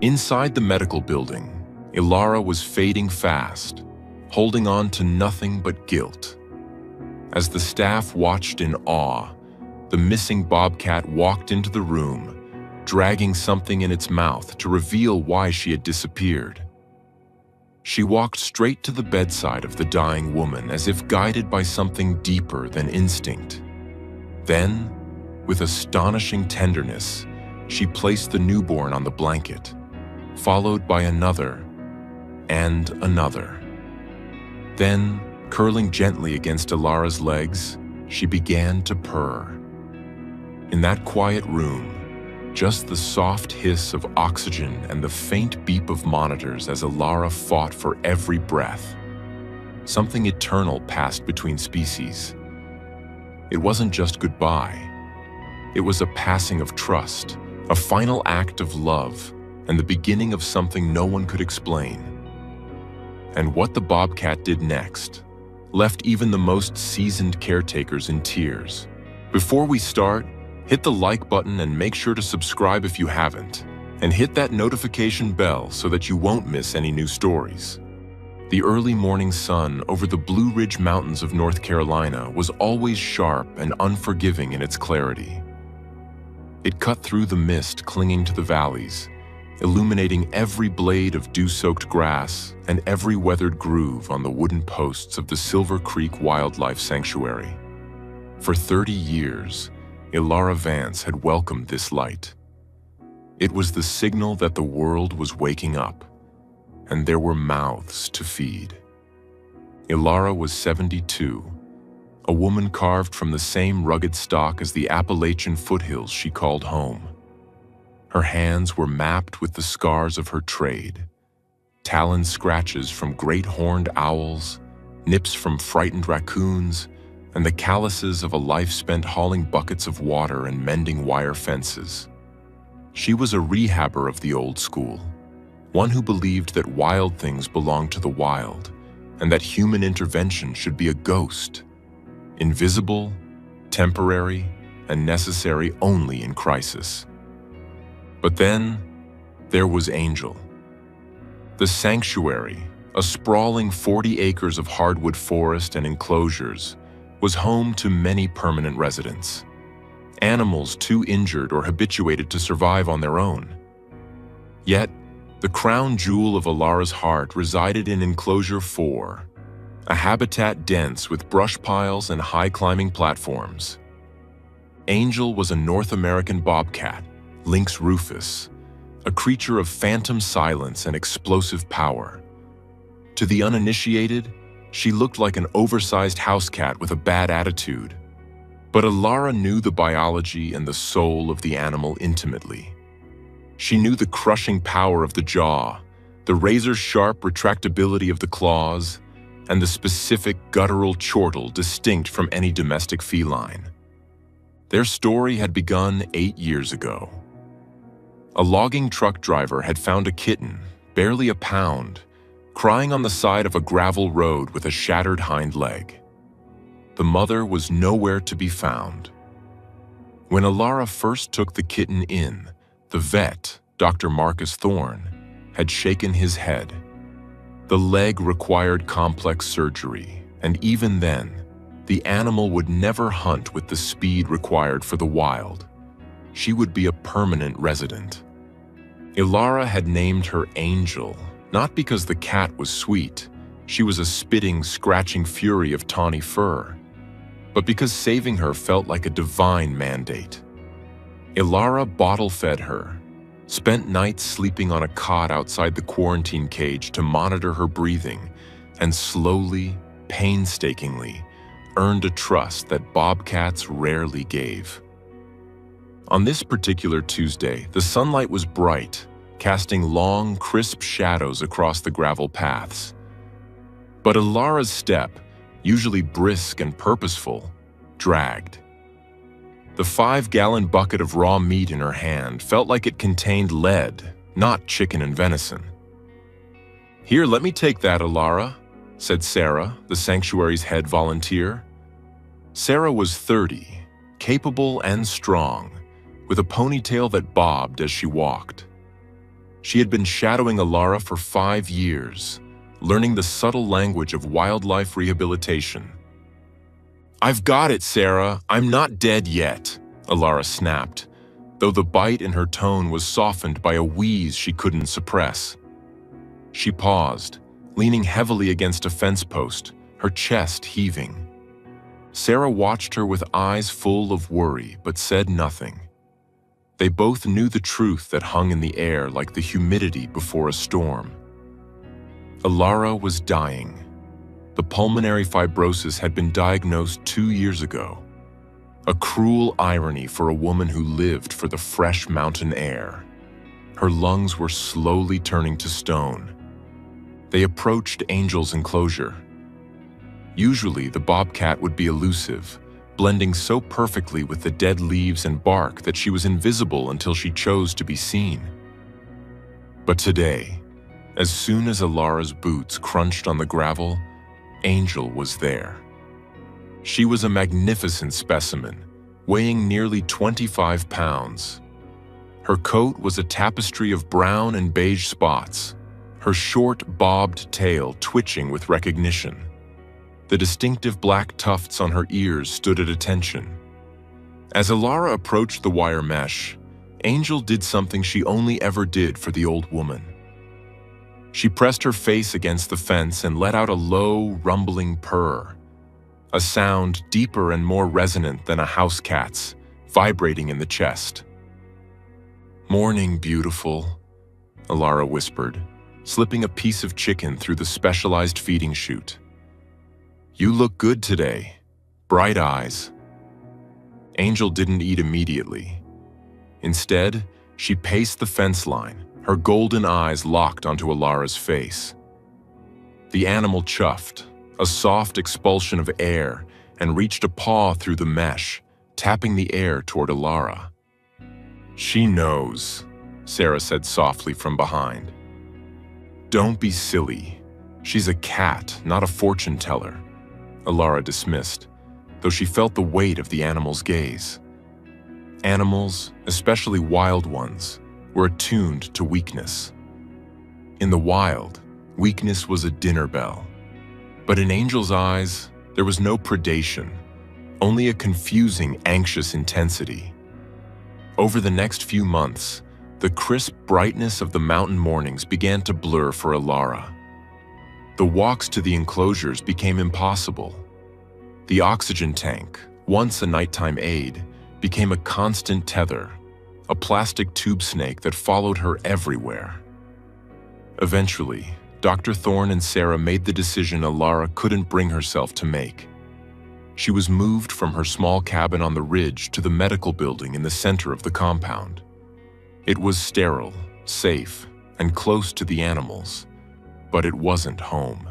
Inside the medical building, Ilara was fading fast, holding on to nothing but guilt. As the staff watched in awe, the missing Bobcat walked into the room, dragging something in its mouth to reveal why she had disappeared. She walked straight to the bedside of the dying woman as if guided by something deeper than instinct. Then, with astonishing tenderness, she placed the newborn on the blanket, followed by another and another. Then, curling gently against Ilara's legs, she began to purr. In that quiet room, just the soft hiss of oxygen and the faint beep of monitors as Ilara fought for every breath. Something eternal passed between species. It wasn't just goodbye. It was a passing of trust, a final act of love, and the beginning of something no one could explain. And what the Bobcat did next left even the most seasoned caretakers in tears. Before we start, hit the like button and make sure to subscribe if you haven't, and hit that notification bell so that you won't miss any new stories. The early morning sun over the Blue Ridge Mountains of North Carolina was always sharp and unforgiving in its clarity. It cut through the mist clinging to the valleys, illuminating every blade of dew-soaked grass and every weathered groove on the wooden posts of the Silver Creek Wildlife Sanctuary. For 30 years, Ilara Vance had welcomed this light. It was the signal that the world was waking up, and there were mouths to feed. Ilara was 72, a woman carved from the same rugged stock as the Appalachian foothills she called home. Her hands were mapped with the scars of her trade, talon scratches from great horned owls, nips from frightened raccoons, and the calluses of a life spent hauling buckets of water and mending wire fences. She was a rehabber of the old school, one who believed that wild things belonged to the wild, and that human intervention should be a ghost, invisible, temporary, and necessary only in crisis. But then, there was Angel. The sanctuary, a sprawling 40 acres of hardwood forest and enclosures, was home to many permanent residents, animals too injured or habituated to survive on their own. Yet, the crown jewel of Ilara's heart resided in Enclosure 4, a habitat dense with brush piles and high-climbing platforms. Angel was a North American bobcat, Lynx rufus, a creature of phantom silence and explosive power. To the uninitiated, she looked like an oversized house cat with a bad attitude. But Ilara knew the biology and the soul of the animal intimately. She knew the crushing power of the jaw, the razor-sharp retractability of the claws, and the specific guttural chortle distinct from any domestic feline. Their story had begun 8 years ago. A logging truck driver had found a kitten, barely a pound, crying on the side of a gravel road with a shattered hind leg. The mother was nowhere to be found. When Ilara first took the kitten in, the vet, Dr. Marcus Thorne, had shaken his head. The leg required complex surgery, and even then, the animal would never hunt with the speed required for the wild. She would be a permanent resident. Ilara had named her Angel, not because the cat was sweet, she was a spitting, scratching fury of tawny fur, but because saving her felt like a divine mandate. Ilara bottle-fed her, spent nights sleeping on a cot outside the quarantine cage to monitor her breathing, and slowly, painstakingly, earned a trust that bobcats rarely gave. On this particular Tuesday, the sunlight was bright, casting long, crisp shadows across the gravel paths. But Ilara's step, usually brisk and purposeful, dragged. The 5-gallon bucket of raw meat in her hand felt like it contained lead, not chicken and venison. "Here, let me take that, Ilara," said Sarah, the sanctuary's head volunteer. Sarah was 30, capable and strong, with a ponytail that bobbed as she walked. She had been shadowing Alara for 5 years, learning the subtle language of wildlife rehabilitation. "I've got it, Sarah. I'm not dead yet," Alara snapped, though the bite in her tone was softened by a wheeze she couldn't suppress. She paused, leaning heavily against a fence post, her chest heaving. Sarah watched her with eyes full of worry, but said nothing. They both knew the truth that hung in the air like the humidity before a storm. Alara was dying. The pulmonary fibrosis had been diagnosed 2 years ago. A cruel irony for a woman who lived for the fresh mountain air. Her lungs were slowly turning to stone. They approached Angel's enclosure. Usually, the bobcat would be elusive, blending so perfectly with the dead leaves and bark that she was invisible until she chose to be seen. But today, as soon as Alara's boots crunched on the gravel, Angel was there. She was a magnificent specimen, weighing nearly 25 pounds. Her coat was a tapestry of brown and beige spots, her short, bobbed tail twitching with recognition. The distinctive black tufts on her ears stood at attention. As Alara approached the wire mesh, Angel did something she only ever did for the old woman. She pressed her face against the fence and let out a low, rumbling purr, a sound deeper and more resonant than a house cat's, vibrating in the chest. "Morning, beautiful," Alara whispered, slipping a piece of chicken through the specialized feeding chute. "You look good today. Bright eyes." Angel didn't eat immediately. Instead, she paced the fence line, her golden eyes locked onto Alara's face. The animal chuffed, a soft expulsion of air, and reached a paw through the mesh, tapping the air toward Alara. "She knows," Sarah said softly from behind. "Don't be silly. She's a cat, not a fortune teller," Alara dismissed, though she felt the weight of the animal's gaze. Animals, especially wild ones, were attuned to weakness. In the wild, weakness was a dinner bell. But in Angel's eyes, there was no predation, only a confusing, anxious intensity. Over the next few months, the crisp brightness of the mountain mornings began to blur for Alara. The walks to the enclosures became impossible. The oxygen tank, once a nighttime aid, became a constant tether, a plastic tube snake that followed her everywhere. Eventually, Dr. Thorne and Sarah made the decision Alara couldn't bring herself to make. She was moved from her small cabin on the ridge to the medical building in the center of the compound. It was sterile, safe, and close to the animals, but it wasn't home.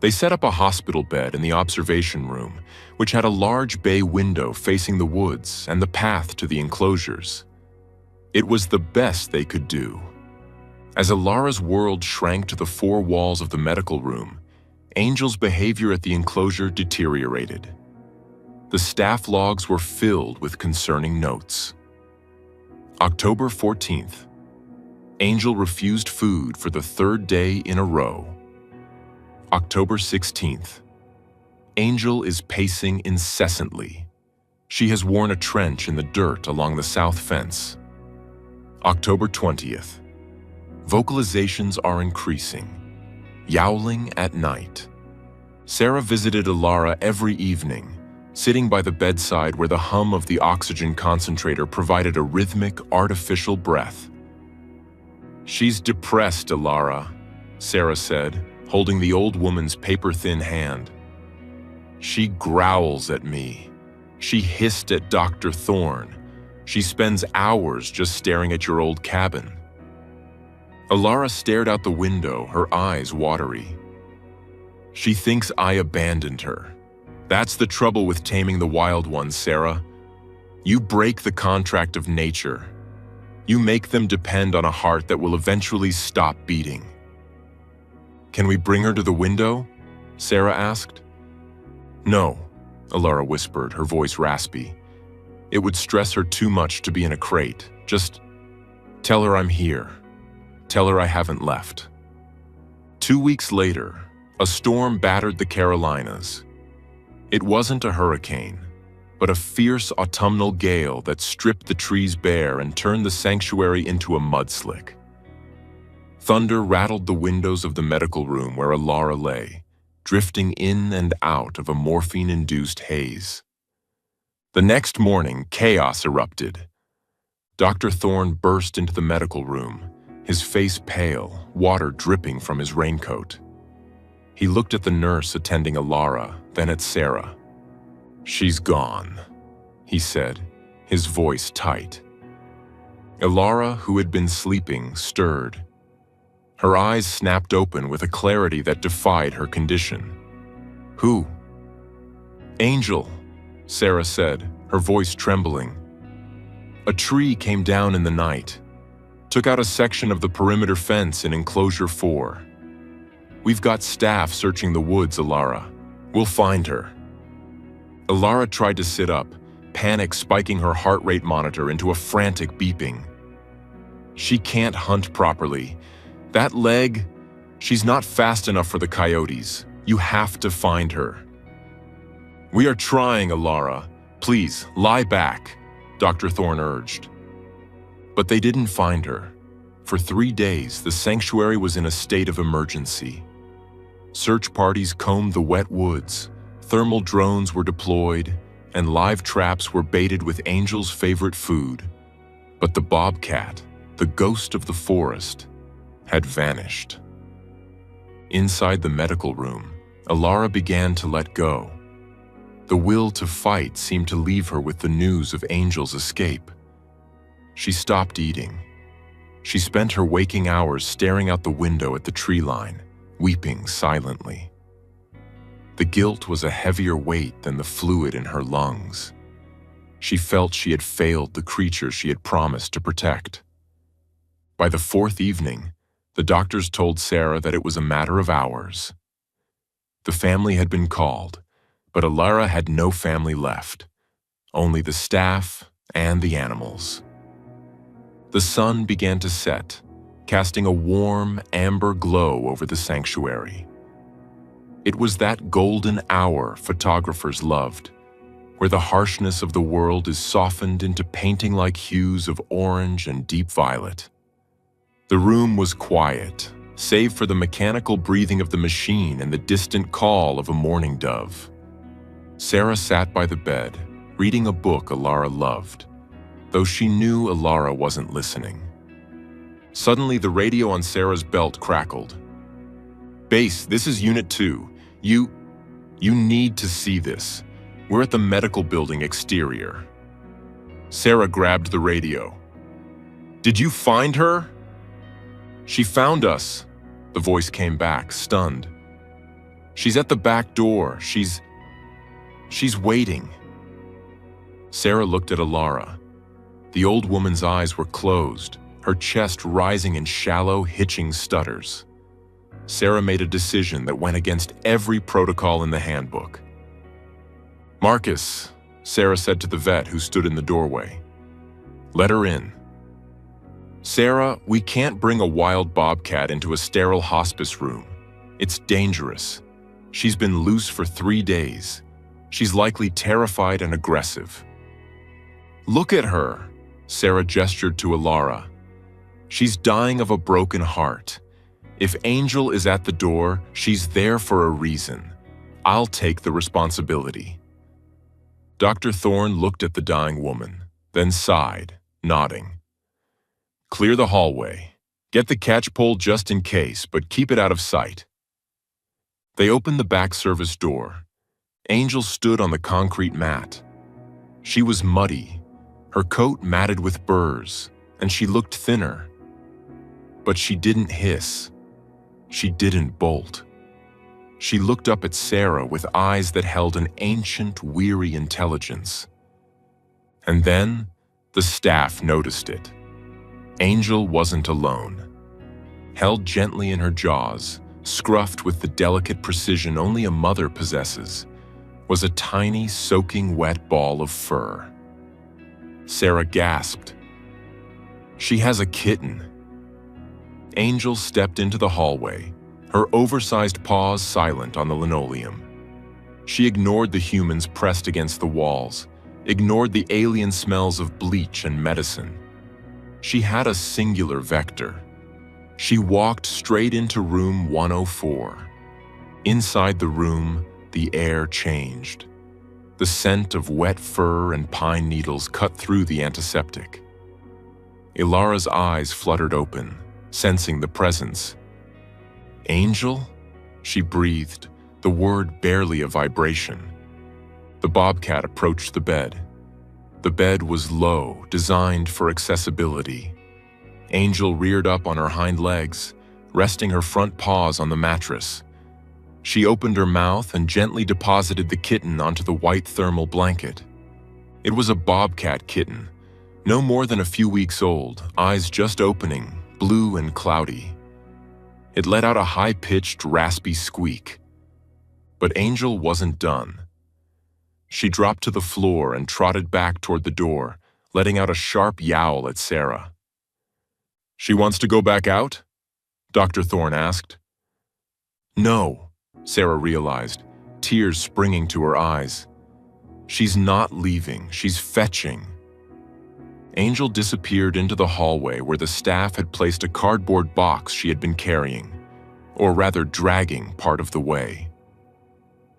They set up a hospital bed in the observation room, which had a large bay window facing the woods and the path to the enclosures. It was the best they could do. As Alara's world shrank to the four walls of the medical room, Angel's behavior at the enclosure deteriorated. The staff logs were filled with concerning notes. October 14th. Angel refused food for the third day in a row. October 16th. Angel is pacing incessantly. She has worn a trench in the dirt along the south fence. October 20th. Vocalizations are increasing. Yowling at night. Sarah visited Alara every evening, sitting by the bedside where the hum of the oxygen concentrator provided a rhythmic, artificial breath. "She's depressed, Alara," Sarah said, holding the old woman's paper-thin hand. "She growls at me. She hissed at Dr. Thorne. She spends hours just staring at your old cabin." Alara stared out the window, her eyes watery. "She thinks I abandoned her. That's the trouble with taming the wild ones, Sarah. You break the contract of nature. You make them depend on a heart that will eventually stop beating." "Can we bring her to the window?" Sarah asked. "No," Alara whispered, her voice raspy. "It would stress her too much to be in a crate. Just tell her I'm here." Tell her I haven't left." 2 weeks later, a storm battered the Carolinas. It wasn't a hurricane, but a fierce autumnal gale that stripped the trees bare and turned the sanctuary into a mudslick. Thunder rattled the windows of the medical room where Alara lay, drifting in and out of a morphine-induced haze. The next morning, chaos erupted. Dr. Thorne burst into the medical room, his face pale, water dripping from his raincoat. He looked at the nurse attending Alara, then at Sarah. "She's gone," he said, his voice tight. Alara, who had been sleeping, stirred. Her eyes snapped open with a clarity that defied her condition. "Who?" "Angel," Sarah said, her voice trembling. "A tree came down in the night, took out a section of the perimeter fence in enclosure 4. We've got staff searching the woods, Alara. We'll find her." Alara tried to sit up, panic spiking her heart rate monitor into a frantic beeping. "She can't hunt properly. That leg, she's not fast enough for the coyotes. You have to find her." "We are trying, Alara. Please, lie back," Dr. Thorne urged. But they didn't find her. For 3 days, the sanctuary was in a state of emergency. Search parties combed the wet woods, thermal drones were deployed, and live traps were baited with Angel's favorite food. But the bobcat, the ghost of the forest, had vanished. Inside the medical room, Alara began to let go. The will to fight seemed to leave her with the news of Angel's escape. She stopped eating. She spent her waking hours staring out the window at the tree line, weeping silently. The guilt was a heavier weight than the fluid in her lungs. She felt she had failed the creature she had promised to protect. By the 4th evening, the doctors told Sarah that it was a matter of hours. The family had been called, but Alara had no family left, only the staff and the animals. The sun began to set, casting a warm, amber glow over the sanctuary. It was that golden hour photographers loved, where the harshness of the world is softened into painting-like hues of orange and deep violet. The room was quiet, save for the mechanical breathing of the machine and the distant call of a mourning dove. Sarah sat by the bed, reading a book Alara loved, though she knew Alara wasn't listening. Suddenly, the radio on Sarah's belt crackled. "Base, this is Unit 2. You need to see this. We're at the medical building exterior." Sarah grabbed the radio. "Did you find her?" "She found us," the voice came back, stunned. "She's at the back door. She's waiting." Sarah looked at Alara. The old woman's eyes were closed, her chest rising in shallow, hitching stutters. Sarah made a decision that went against every protocol in the handbook. "Marcus," Sarah said to the vet who stood in the doorway. "Let her in." "Sarah, we can't bring a wild bobcat into a sterile hospice room. It's dangerous. She's been loose for 3 days. She's likely terrified and aggressive." "Look at her," Sarah gestured to Alara. "She's dying of a broken heart. If Angel is at the door, she's there for a reason. I'll take the responsibility." Dr. Thorne looked at the dying woman, then sighed, nodding. "Clear the hallway. Get the catch pole just in case, but keep it out of sight." They opened the back service door. Angel stood on the concrete mat. She was muddy, her coat matted with burrs, and she looked thinner. But she didn't hiss. She didn't bolt. She looked up at Sarah with eyes that held an ancient, weary intelligence. And then, the staff noticed it. Angel wasn't alone. Held gently in her jaws, scruffed with the delicate precision only a mother possesses, was a tiny, soaking wet ball of fur. Sarah gasped. "She has a kitten." Angel stepped into the hallway, her oversized paws silent on the linoleum. She ignored the humans pressed against the walls, ignored the alien smells of bleach and medicine. She had a singular vector. She walked straight into room 104. Inside the room, the air changed. The scent of wet fur and pine needles cut through the antiseptic. Ilara's eyes fluttered open, sensing the presence. "Angel?" She breathed, the word barely a vibration. The Bobcat approached the bed. The bed was low, designed for accessibility. Angel reared up on her hind legs, resting her front paws on the mattress. She opened her mouth and gently deposited the kitten onto the white thermal blanket. It was a Bobcat kitten, no more than a few weeks old, eyes just opening, blue and cloudy. It let out a high-pitched, raspy squeak. But Angel wasn't done. She dropped to the floor and trotted back toward the door, letting out a sharp yowl at Sarah. "She wants to go back out?" Dr. Thorne asked. "No," Sarah realized, tears springing to her eyes. "She's not leaving, she's fetching." Angel disappeared into the hallway where the staff had placed a cardboard box she had been carrying, or rather dragging part of the way.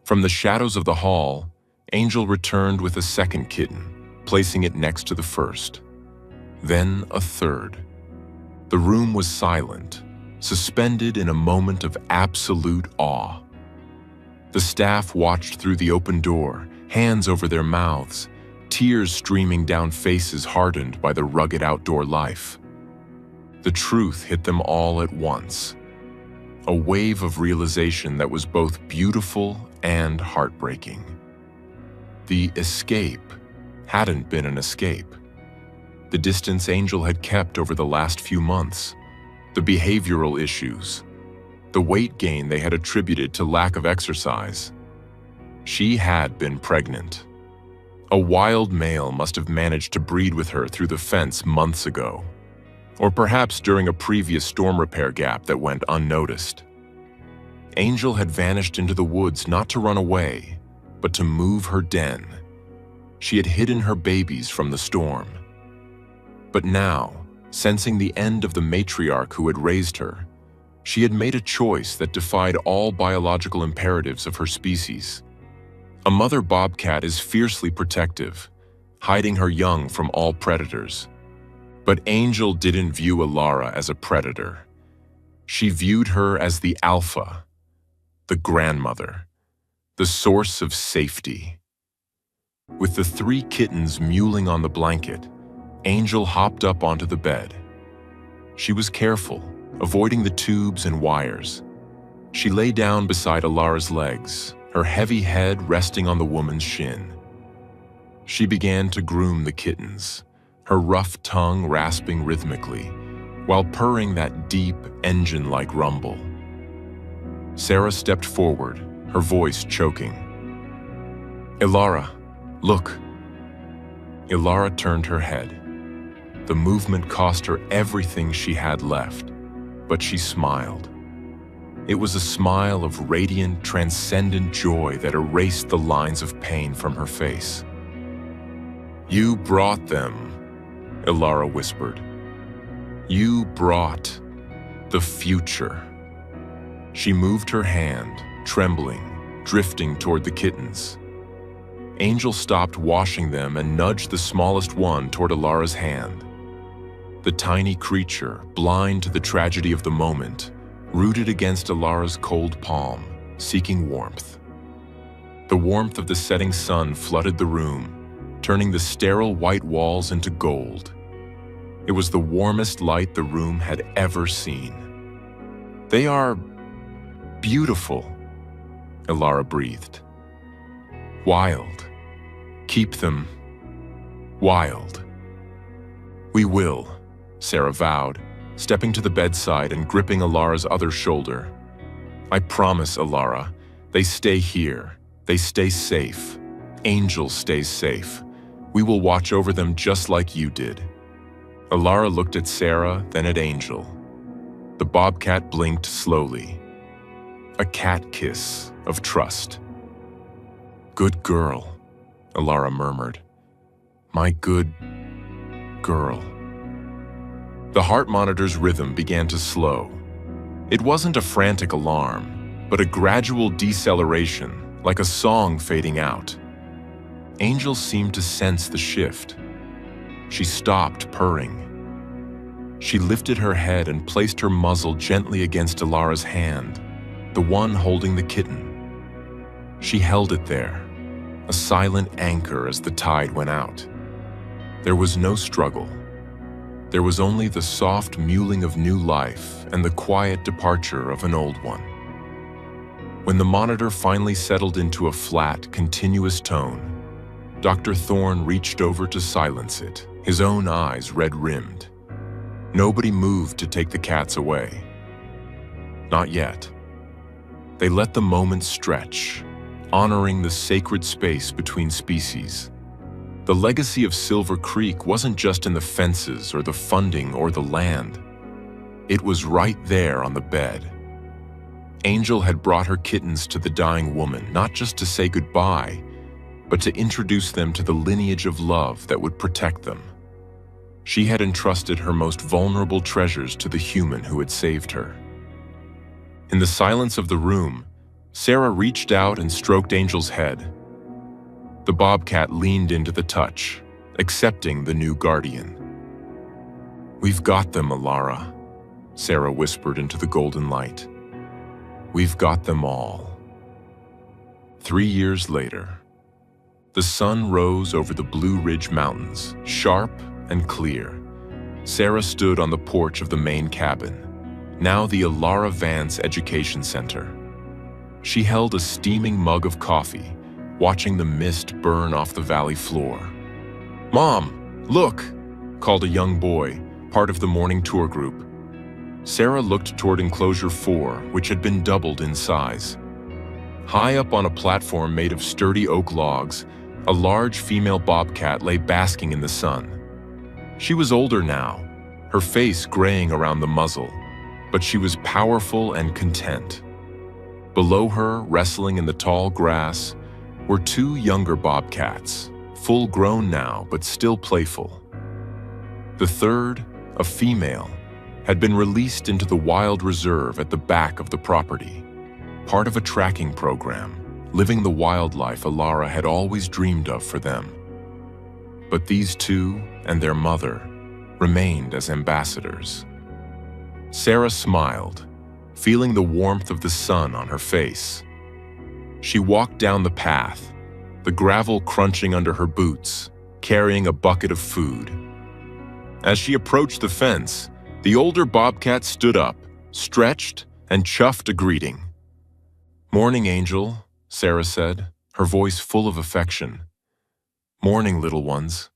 From the shadows of the hall, Angel returned with a second kitten, placing it next to the first. Then a third. The room was silent, suspended in a moment of absolute awe. The staff watched through the open door, hands over their mouths, tears streaming down faces hardened by the rugged outdoor life. The truth hit them all at once. A wave of realization that was both beautiful and heartbreaking. The escape hadn't been an escape. The distance Angel had kept over the last few months, the behavioral issues, the weight gain they had attributed to lack of exercise. She had been pregnant. A wild male must have managed to breed with her through the fence months ago, or perhaps during a previous storm repair gap that went unnoticed. Angel had vanished into the woods not to run away, but to move her den. She had hidden her babies from the storm. But now, sensing the end of the matriarch who had raised her, she had made a choice that defied all biological imperatives of her species. A mother bobcat is fiercely protective, hiding her young from all predators. But Angel didn't view Ilara as a predator. She viewed her as the alpha, the grandmother, the source of safety. With the 3 kittens mewling on the blanket, Angel hopped up onto the bed. She was careful, avoiding the tubes and wires. She lay down beside Ilara's legs, her heavy head resting on the woman's shin. She began to groom the kittens, her rough tongue rasping rhythmically, while purring that deep, engine-like rumble. Sarah stepped forward, her voice choking. "Ilara, look." Ilara turned her head. The movement cost her everything she had left, but she smiled. It was a smile of radiant, transcendent joy that erased the lines of pain from her face. "You brought them," Ilara whispered. "You brought the future." She moved her hand, trembling, drifting toward the kittens. Angel stopped washing them and nudged the smallest one toward Ilara's hand. The tiny creature, blind to the tragedy of the moment, rooted against Ilara's cold palm, seeking warmth. The warmth of the setting sun flooded the room, turning the sterile white walls into gold. It was the warmest light the room had ever seen. "They are beautiful," Ilara breathed. "Wild. Keep them wild." "We will," Sarah vowed, stepping to the bedside and gripping Ilara's other shoulder. "I promise, Ilara, they stay here. They stay safe. Angel stays safe. We will watch over them just like you did." Ilara looked at Sarah, then at Angel. The bobcat blinked slowly. A cat kiss of trust. "Good girl," Alara murmured. "My good girl." The heart monitor's rhythm began to slow. It wasn't a frantic alarm, but a gradual deceleration, like a song fading out. Angel seemed to sense the shift. She stopped purring. She lifted her head and placed her muzzle gently against Alara's hand, the one holding the kitten. She held it there, a silent anchor as the tide went out. There was no struggle. There was only the soft mewling of new life and the quiet departure of an old one. When the monitor finally settled into a flat, continuous tone, Dr. Thorne reached over to silence it, his own eyes red-rimmed. Nobody moved to take the cats away. Not yet. They let the moment stretch, honoring the sacred space between species. The legacy of Silver Creek wasn't just in the fences or the funding or the land. It was right there on the bed. Angel had brought her kittens to the dying woman, not just to say goodbye, but to introduce them to the lineage of love that would protect them. She had entrusted her most vulnerable treasures to the human who had saved her. In the silence of the room, Sarah reached out and stroked Angel's head. The bobcat leaned into the touch, accepting the new guardian. "We've got them, Alara," Sarah whispered into the golden light. "We've got them all." 3 years later, the sun rose over the Blue Ridge Mountains, sharp and clear. Sarah stood on the porch of the main cabin, now the Alara Vance Education Center. She held a steaming mug of coffee, watching the mist burn off the valley floor. "Mom, look!" called a young boy, part of the morning tour group. Sarah looked toward enclosure 4, which had been doubled in size. High up on a platform made of sturdy oak logs, a large female bobcat lay basking in the sun. She was older now, her face graying around the muzzle, but she was powerful and content. Below her, wrestling in the tall grass, were 2 younger bobcats, full-grown now but still playful. The third, a female, had been released into the wild reserve at the back of the property, part of a tracking program, living the wildlife Alara had always dreamed of for them. But these 2 and their mother remained as ambassadors. Sarah smiled, feeling the warmth of the sun on her face. She walked down the path, the gravel crunching under her boots, carrying a bucket of food. As she approached the fence, the older bobcat stood up, stretched, and chuffed a greeting. "Morning, Angel," Sarah said, her voice full of affection. "Morning, little ones."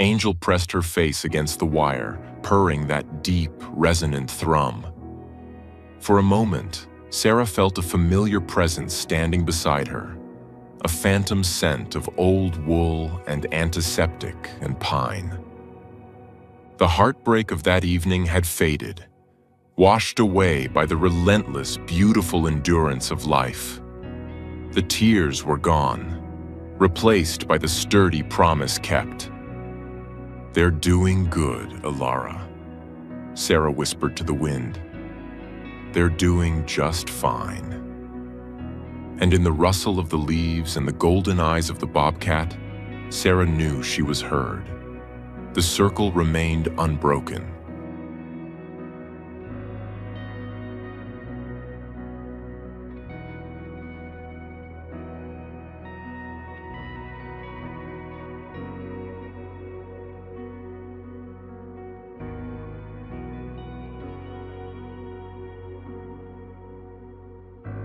Angel pressed her face against the wire, purring that deep, resonant thrum. For a moment, Sarah felt a familiar presence standing beside her, a phantom scent of old wool and antiseptic and pine. The heartbreak of that evening had faded, washed away by the relentless, beautiful endurance of life. The tears were gone, replaced by the sturdy promise kept. "They're doing good, Alara," Sarah whispered to the wind. "They're doing just fine." And in the rustle of the leaves and the golden eyes of the bobcat, Sarah knew she was heard. The circle remained unbroken,